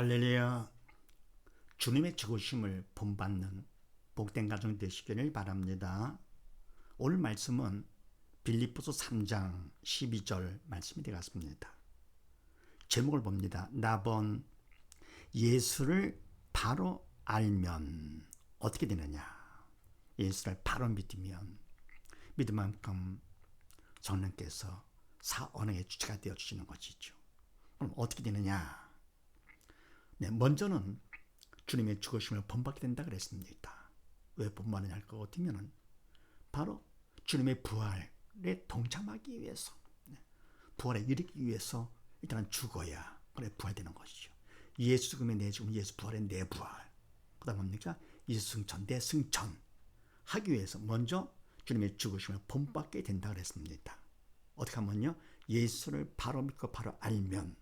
할렐루야. 주님의 죽으심을 본받는 복된 가정 되시기를 바랍니다. 오늘 말씀은 빌립보서 3장 12절 말씀이 되겠습니다. 제목을 봅니다. 나본 예수를 바로 알면 어떻게 되느냐. 예수를 바로 믿으면 믿음만큼 성령께서 언어의 주체가 되어주시는 것이죠. 그럼 어떻게 되느냐. 먼저는 주님의 죽으심을 본받게 된다 그랬습니다. 왜 본받느냐 할 것 같으면 바로 주님의 부활에 동참하기 위해서, 부활에 이르기 위해서 일단 죽어야 그래 부활되는 것이죠. 예수 죽음에 내 죽음, 예수 부활에 내 부활. 그 다음 뭡니까? 예수 승천, 내 승천 하기 위해서 먼저 주님의 죽으심을 본받게 된다 그랬습니다. 어떻게 하면요? 예수를 바로 믿고 바로 알면.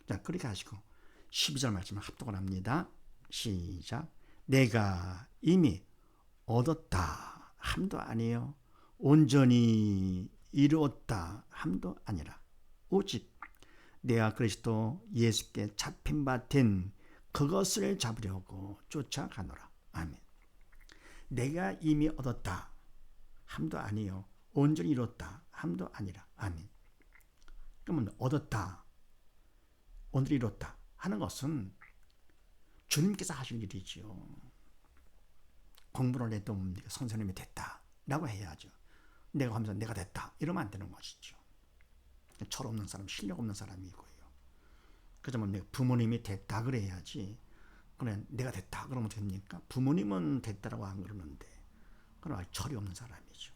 자, 그렇게 하시고 12절 말씀을 합독을 합니다. 시작. 내가 이미 얻었다 함도 아니요 온전히 이루었다 함도 아니라 오직 내가 그리스도 예수께 잡힌 바 된 그것을 잡으려고 쫓아가노라. 아멘. 내가 이미 얻었다 함도 아니요 온전히 이루었다 함도 아니라. 아멘. 그러면 얻었다, 온전히 이루었다 하는 것은 주님께서 하실 일이지요. 공부를 해도 선생님이 됐다 라고 해야죠. 내가 하면서 내가 됐다 이러면 안 되는 것이죠. 철없는 사람, 실력 없는 사람이고요. 그래서 내가 부모님이 됐다 그래야지. 그래 내가 됐다 그러면 됩니까? 부모님은 됐다라고 안 그러는데 그건 철이 없는 사람이죠.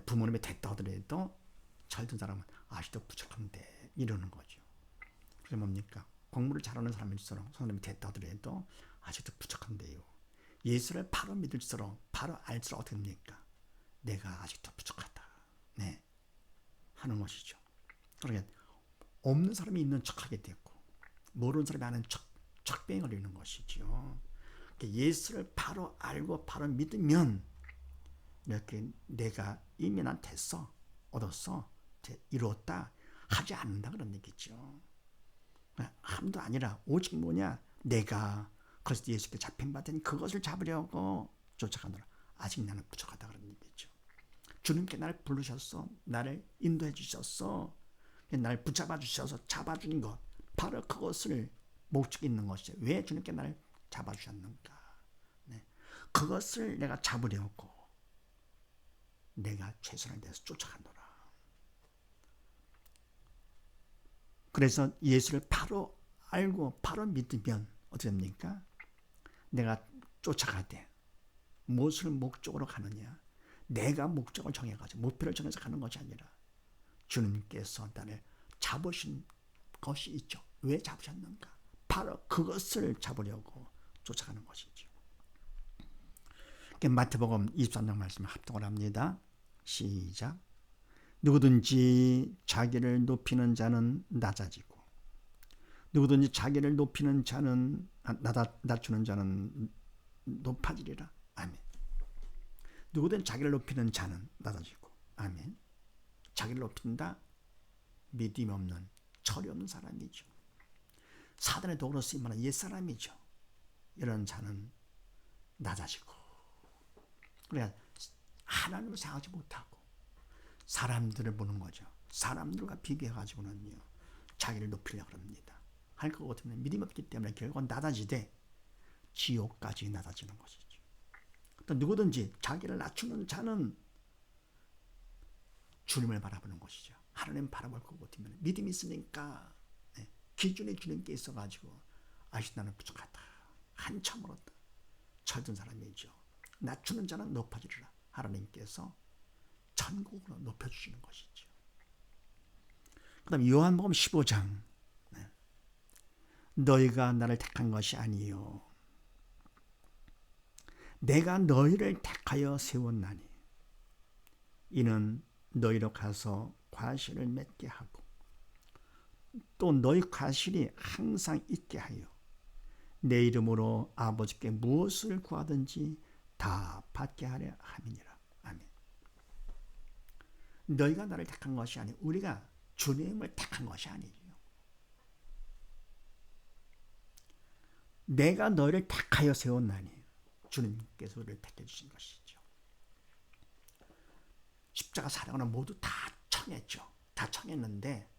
부모님이 됐다 하더라도 철든 사람은 아직도 부족한데 이러는 거죠. 그래서 뭡니까? 공부를 잘하는 사람일수록 선생님이 됐다 하더라도 아직도 부족한데요. 예수를 바로 믿을수록 바로 알수록 어떻게 됩니까? 내가 아직도 부족하다. 네, 하는 것이죠. 그러니까 없는 사람이 있는 척하게 되고 모르는 사람이 아는 척병이 걸리는 것이죠. 예수를 바로 알고 바로 믿으면 이렇게 내가 이미 난 됐어, 얻었어, 이루었다 하지 않는다 그런 얘기죠. 함도 아니라 오직 뭐냐, 내가 그리스도 예수께 잡힌 바 된 그것을 잡으려고 쫓아가노라. 아직 나는 부족하다 그런 얘기죠. 주님께 나를 부르셨어, 나를 인도해 주셨어, 나를 붙잡아 주셔서 잡아주는 것, 바로 그것을 목적이 있는 것이죠. 왜 주님께 나를 잡아주셨는가. 네. 그것을 내가 잡으려고 내가 최선을 다해서 쫓아가노라. 그래서 예수를 바로 알고 바로 믿으면 어떻게 됩니까? 내가 쫓아가되 무엇을 목적으로 가느냐? 내가 목적을 정해가지고 목표를 정해서 가는 것이 아니라 주님께서 나를 잡으신 것이 있죠. 왜 잡으셨는가? 바로 그것을 잡으려고 쫓아가는 것이죠. 마태복음 23장 말씀을 합독을 합니다. 시작. 누구든지 자기를 높이는 자는 낮아지고 누구든지 자기를 높이는 자는 낮추는 자는 높아지리라. 아멘. 누구든 자기를 높이는 자는 낮아지고. 아멘. 자기를 높인다, 믿음이 없는 철이 없는 사람이죠. 사단의 도구로 쓰임하는 옛사람이죠. 이런 자는 낮아지고, 그러니까 하나님을 생각하지 못하고 사람들을 보는 거죠. 사람들과 비교해가지고는요 자기를 높이려고 합니다. 할 것 같으면 믿음이 없기 때문에 결국은 낮아지되 지옥까지 낮아지는 것이죠. 또 누구든지 자기를 낮추는 자는 주님을 바라보는 것이죠. 하나님 바라볼 것 같으면 믿음이 있으니까 기준이 주님께 있어가지고 아직 나는 부족하다, 한참 멀었다, 철든 사람이죠. 낮추는 자는 높아지리라. 하나님께서 천국으로 높여주시는 것이죠. 그 다음 요한복음 15장. 너희가 나를 택한 것이 아니요 내가 너희를 택하여 세웠나니 이는 너희로 가서 과실을 맺게 하고 또 너희 과실이 항상 있게 하여 내 이름으로 아버지께 무엇을 구하든지 다 받게 하려 함이니라. 아멘. 너희가 나를 택한 것이 아니고 우리가 주님을 택한 것이 아니에요. 내가 너희를 택하여 세웠나니 주님께서 우리를 택해 주신 것이죠. 십자가 사랑은 모두 다 청했죠. 다 청했는데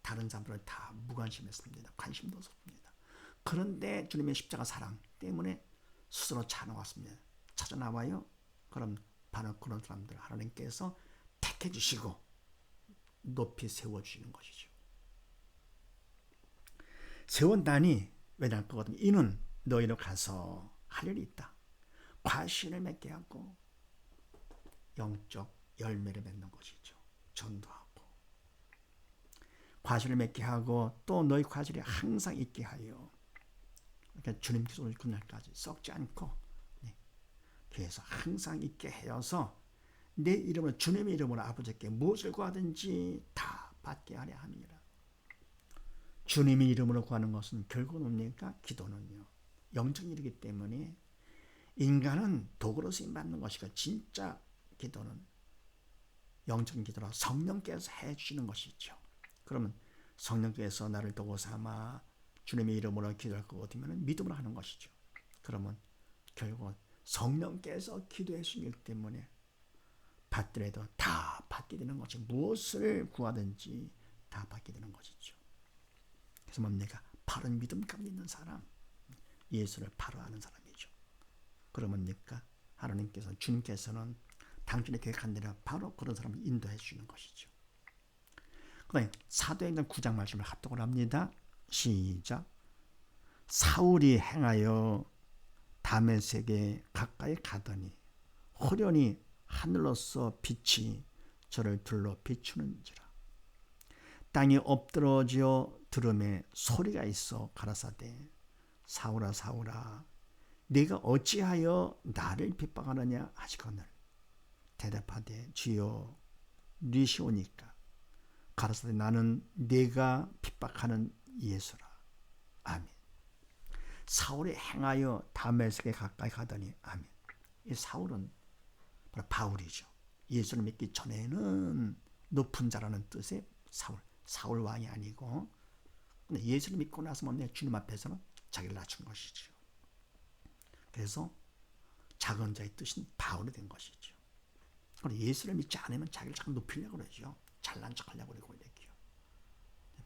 다른 사람들은 다 무관심했습니다. 관심도 없었습니다. 그런데 주님의 십자가 사랑 때문에 스스로 찾아왔습니다. 찾아나와요. 그럼 바로 그런 사람들 하나님께서 택해 주시고 높이 세워주시는 것이죠. 세웠다니 왜냐할 거거든요. 이는 너희로 가서 할 일이 있다. 과실을 맺게 하고 영적 열매를 맺는 것이죠. 전도하고 과실을 맺게 하고 또 너희 과실이 항상 있게 하여 그러니까 주님께서 오늘 그날까지 썩지 않고 그래서 항상 있게 하여서 내 이름으로 주님의 이름으로 아버지께 무엇을 구하든지 다 받게 하려 함이라. 주님의 이름으로 구하는 것은 결국은 뭡니까? 기도는요. 영적 일이기 때문에 인간은 도구로 쓰임받는 것이고 진짜 기도는 영적인 기도라 성령께서 해주시는 것이죠. 그러면 성령께서 나를 도구 삼아 주님의 이름으로 기도할 것 같으면 믿음으로 하는 것이죠. 그러면 결국은 성령께서 기도해 주시기 때문에 받더라도 다 받게 되는 것이 무엇을 구하든지 다 받게 되는 것이죠. 그래서 뭡니까? 바른 믿음 가운데 있는 사람, 예수를 바로 아는 사람이죠. 그러면니까 하나님께서 주님께서는 당신의 계획한 대로 바로 그런 사람을 인도해 주시는 것이죠. 그다음에 사도행전 9장 말씀을 합독을 합니다. 시작. 사울이 행하여 다메섹에 가까이 가더니 호련히 하늘로서 빛이 저를 둘러 비추는지라. 땅이 엎드러져 들음에 소리가 있어 가라사대 사울아 사울아 네가 어찌하여 나를 핍박하느냐 하시거늘 대답하되 주여 니시오니까 가라사대 나는 네가 핍박하는 예수라. 아멘. 사울이 행하여 다메섹에 가까이 가더니 아멘. 이 사울은 바로 바울이죠. 예수를 믿기 전에는 높은 자라는 뜻의 사울 왕이 아니고 근데 예수를 믿고 나서 뭡니까? 주님 앞에서는 자기를 낮춘 것이죠. 그래서 작은 자의 뜻인 바울이 된 것이죠. 그리고 예수를 믿지 않으면 자기를 자꾸 높이려고 그러죠. 잘난 척하려고 그러고 이렇게요.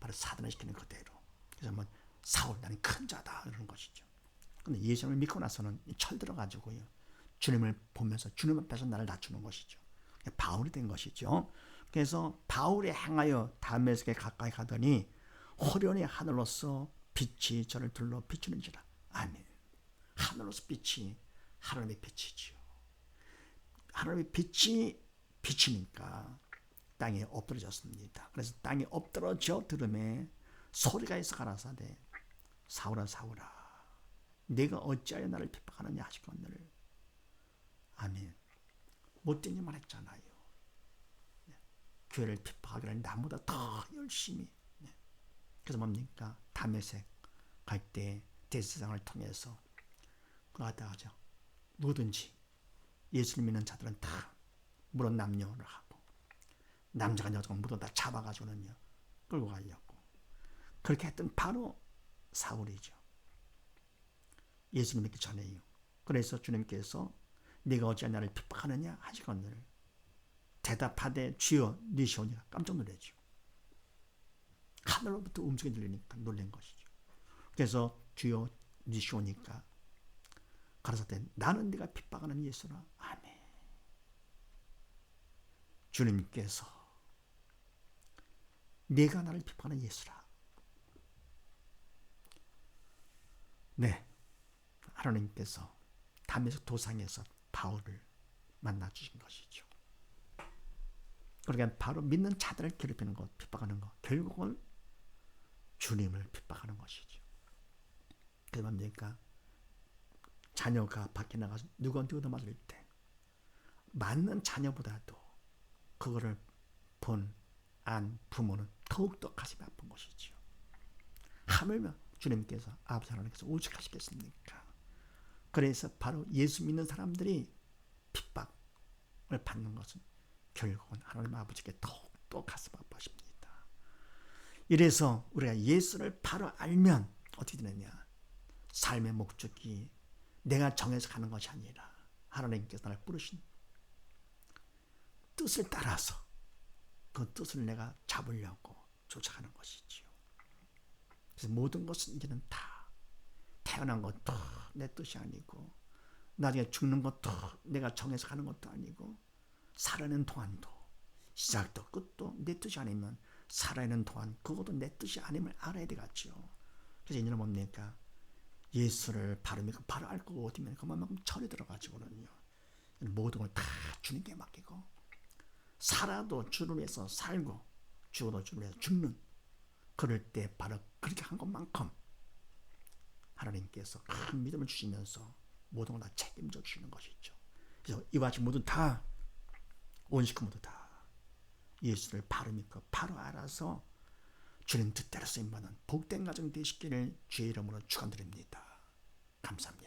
바로 사단을 시키는 그대로. 그래서 뭐 사울 나는 큰 자다 이런 것이죠. 근데 예수를 믿고 나서는 철들어가지고요. 주님을 보면서 주님 앞에서 나를 낮추는 것이죠. 바울이 된 것이죠. 그래서 바울이 행하여 다메섹에 가까이 가더니 호련히 하늘로서 빛이 저를 둘러 비추는지라. 아멘. 하늘로서 빛이 하나님의 빛이지요. 하나님의 빛이 비치니까 땅에 엎드러졌습니다. 그래서 땅에 엎드러져 들음에 소리가 있어 가라사대 사울아 사울아 네가 어찌하여 나를 핍박하느냐 하시거늘. 아멘. 못된 일만 했잖아요. 교회를 핍박하기를 나보다 더 열심히. 그래서 뭡니까? 다메섹 갈 때 대제사장을 통해서 그하다 하죠. 누구든지 예수를 믿는 자들은 다 물론 남녀를 하고 남자가 여자가 물론 다 잡아가지고는요 끌고 가려고 그렇게 했던 바로 사울이죠. 예수를 믿기 전에요. 그래서 주님께서 네가 어찌 나를 핍박하느냐 하시거늘 대답하되 주여 니시오니까 깜짝 놀라죠. 하늘로부터 음성이 들리니까 놀란 것이죠. 그래서 주여 니시오니까 가라사대 나는 네가 핍박하는 예수라. 아멘. 주님께서 네가 나를 핍박하는 예수라. 네, 하나님께서 다메섹 도상에서 바울을 만나 주신 것이죠. 그러니까 바로 믿는 자들을 괴롭히는 것, 핍박하는 것, 결국은 주님을 핍박하는 것이죠. 그래서 뭡니까? 자녀가 밖에 나가서 누구한테 얻어맞을 때 맞는 자녀보다도 그거를 본 안 부모는 더욱더 가슴이 아픈 것이죠. 하물며 주님께서 아버지 하나님께서 오직하시겠습니까? 그래서 바로 예수 믿는 사람들이 핍박을 받는 것은 결국은 하나님 아버지께 더욱더 가슴 아파하십니다. 이래서 우리가 예수를 바로 알면 어떻게 되느냐? 삶의 목적이 내가 정해서 가는 것이 아니라 하나님께서 나를 부르신 뜻을 따라서 그 뜻을 내가 잡으려고 쫓아가는 것이지요. 그래서 모든 것은 이제는 다 태어난 것도 내 뜻이 아니고 나중에 죽는 것도 내가 정해서 가는 것도 아니고 살아있는 동안도 시작도 끝도 내 뜻이 아니면 살아있는 동안 그것도 내 뜻이 아님을 알아야 되겠지요. 그래서 이제는 뭡니까? 예수를 바로 믿고 바로 알고 어디면 그만큼 철이 들어가지고는요. 모든 걸 다 주님께 맡기고 살아도 주를 위해서 살고 죽어도 주를 위해서 죽는 그럴 때 바로 그렇게 한 것만큼 하나님께서 큰 믿음을 주시면서 모든 걸 다 책임져 주시는 것이죠. 그래서 이와 같이 모두 다 온 식구 모두 다 예수를 바로 믿고 바로 알아서 주님 뜻대로 쓰임받는 복된 가정 되시기를 주의 이름으로 축원드립니다. 감사합니다.